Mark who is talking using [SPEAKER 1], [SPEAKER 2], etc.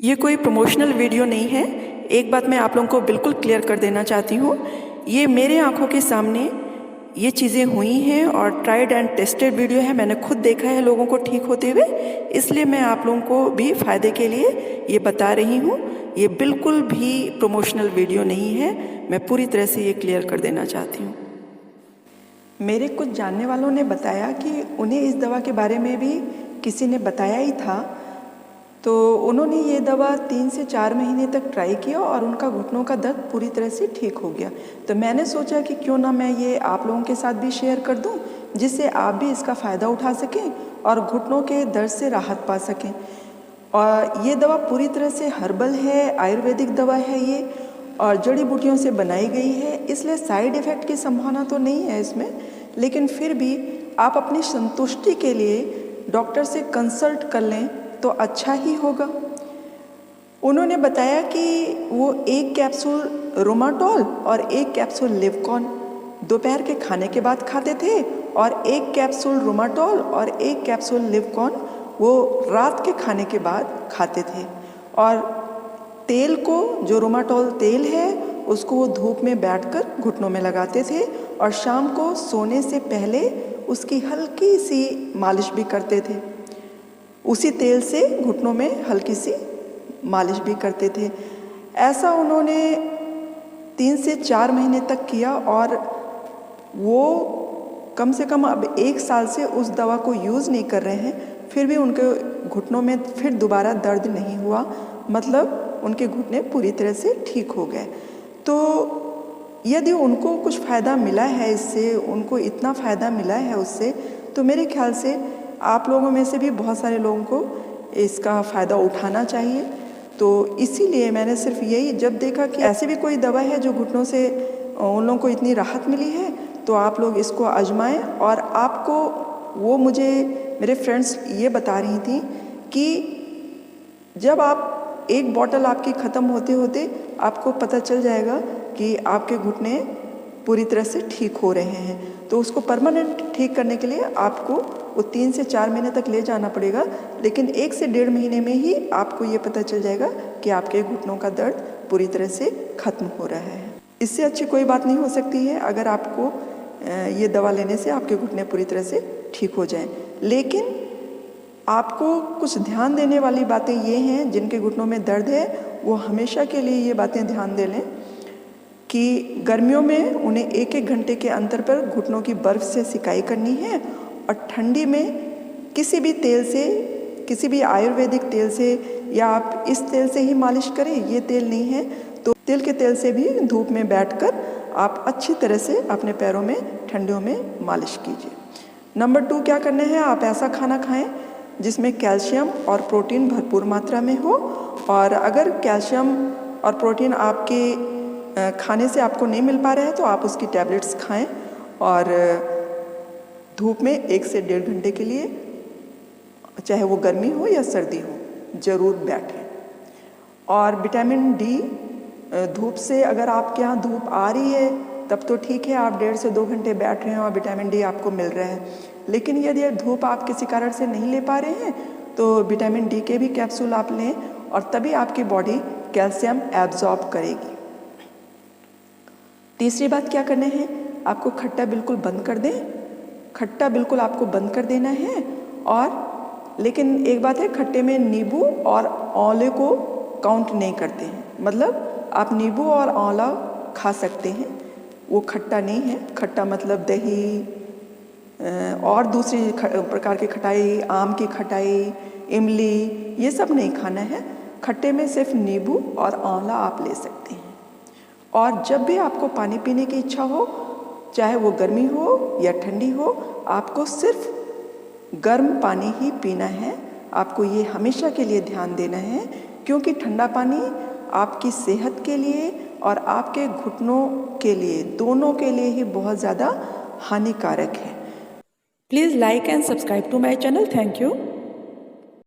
[SPEAKER 1] ये कोई promotional video नहीं है। एक बात मैं आप लोगों को बिल्कुल क्लियर कर देना चाहती हूँ, ये मेरे आंखों के सामने ये चीज़ें हुई हैं और ट्राइड एंड टेस्टेड वीडियो है। मैंने खुद देखा है लोगों को ठीक होते हुए, इसलिए मैं आप लोगों को भी फ़ायदे के लिए ये बता रही हूँ। ये बिल्कुल भी प्रमोशनल वीडियो नहीं है, मैं पूरी तरह से ये क्लियर कर देना चाहती हूँ। मेरे कुछ जानने वालों ने बताया कि उन्हें इस दवा के बारे में भी किसी ने बताया ही था, तो उन्होंने ये दवा 3 से 4 महीने तक ट्राई किया और उनका घुटनों का दर्द पूरी तरह से ठीक हो गया। तो मैंने सोचा कि क्यों ना मैं ये आप लोगों के साथ भी शेयर कर दूं, जिससे आप भी इसका फ़ायदा उठा सकें और घुटनों के दर्द से राहत पा सकें। और ये दवा पूरी तरह से हर्बल है, आयुर्वेदिक दवा है ये, और जड़ी बूटियों से बनाई गई है, इसलिए साइड इफ़ेक्ट की संभावना तो नहीं है इसमें, लेकिन फिर भी आप अपनी संतुष्टि के लिए डॉक्टर से कंसल्ट कर लें तो अच्छा ही होगा। उन्होंने बताया कि वो 1 कैप्सूल रोमाटॉल और 1 कैप्सूल लिवकॉन दोपहर के खाने के बाद खाते थे, और 1 कैप्सूल रोमाटॉल और 1 कैप्सूल लिवकॉन वो रात के खाने के बाद खाते थे। और तेल को, जो रोमाटॉल तेल है, उसको वो धूप में बैठकर घुटनों में लगाते थे और शाम को सोने से पहले उसकी हल्की सी मालिश भी करते थे। उसी तेल से घुटनों में हल्की सी मालिश भी करते थे। ऐसा उन्होंने 3 से 4 महीने तक किया और वो कम से कम अब 1 साल से उस दवा को यूज़ नहीं कर रहे हैं, फिर भी उनके घुटनों में फिर दोबारा दर्द नहीं हुआ, मतलब उनके घुटने पूरी तरह से ठीक हो गए। तो यदि उनको कुछ फ़ायदा मिला है इससे, उनको इतना फ़ायदा मिला है उससे, तो मेरे ख्याल से आप लोगों में से भी बहुत सारे लोगों को इसका फ़ायदा उठाना चाहिए। तो इसीलिए मैंने सिर्फ यही जब देखा कि ऐसी भी कोई दवा है जो घुटनों से उन लोगों को इतनी राहत मिली है, तो आप लोग इसको आजमाएं। और आपको वो मुझे मेरे फ्रेंड्स ये बता रही थी कि जब आप एक बॉटल आपकी ख़त्म होते होते आपको पता चल जाएगा कि आपके घुटने पूरी तरह से ठीक हो रहे हैं, तो उसको परमानेंट ठीक करने के लिए आपको वो 3 से 4 महीने तक ले जाना पड़ेगा, लेकिन 1 से 1.5 महीने में ही आपको ये पता चल जाएगा कि आपके घुटनों का दर्द पूरी तरह से ख़त्म हो रहा है। इससे अच्छी कोई बात नहीं हो सकती है अगर आपको ये दवा लेने से आपके घुटने पूरी तरह से ठीक हो जाएं। लेकिन आपको कुछ ध्यान देने वाली बातें ये हैं, जिनके घुटनों में दर्द है वो हमेशा के लिए ये बातें ध्यान दे लें कि गर्मियों में उन्हें 1-1 घंटे के अंतर पर घुटनों की बर्फ़ से सिकाई करनी है, और ठंडी में किसी भी तेल से, किसी भी आयुर्वेदिक तेल से, या आप इस तेल से ही मालिश करें, ये तेल नहीं है तो तिल के तेल से भी धूप में बैठकर आप अच्छी तरह से अपने पैरों में ठंडियों में मालिश कीजिए। नंबर 2 क्या करना है, आप ऐसा खाना खाएं जिसमें कैल्शियम और प्रोटीन भरपूर मात्रा में हो, और अगर कैल्शियम और प्रोटीन आपके खाने से आपको नहीं मिल पा रहा है तो आप उसकी टैबलेट्स खाएं, और धूप में 1 से 1.5 घंटे के लिए, चाहे वो गर्मी हो या सर्दी हो, ज़रूर बैठें। और विटामिन डी, धूप से अगर आपके यहाँ धूप आ रही है तब तो ठीक है, आप 1.5 से 2 घंटे बैठ रहे हैं और विटामिन डी आपको मिल रहा है। लेकिन यदि धूप आप किसी कारण से नहीं ले पा रहे हैं तो विटामिन डी के भी कैप्सूल आप लें, और तभी आपकी बॉडी कैल्शियम एब्जॉर्ब करेगी। तीसरी बात क्या करना है, आपको खट्टा बिल्कुल बंद कर दें, खट्टा बिल्कुल आपको बंद कर देना है। और लेकिन एक बात है, खट्टे में नींबू और आंवले को काउंट नहीं करते हैं, मतलब आप नींबू और आंवला खा सकते हैं, वो खट्टा नहीं है। खट्टा मतलब दही और दूसरी प्रकार की खटाई, आम की खटाई, इमली, ये सब नहीं खाना है। खट्टे में सिर्फ नींबू और आंवला आप ले सकते हैं। और जब भी आपको पानी पीने की इच्छा हो, चाहे वो गर्मी हो या ठंडी हो, आपको सिर्फ गर्म पानी ही पीना है। आपको ये हमेशा के लिए ध्यान देना है, क्योंकि ठंडा पानी आपकी सेहत के लिए और आपके घुटनों के लिए, दोनों के लिए ही बहुत ज़्यादा हानिकारक है। Please like and subscribe to my channel. Thank you.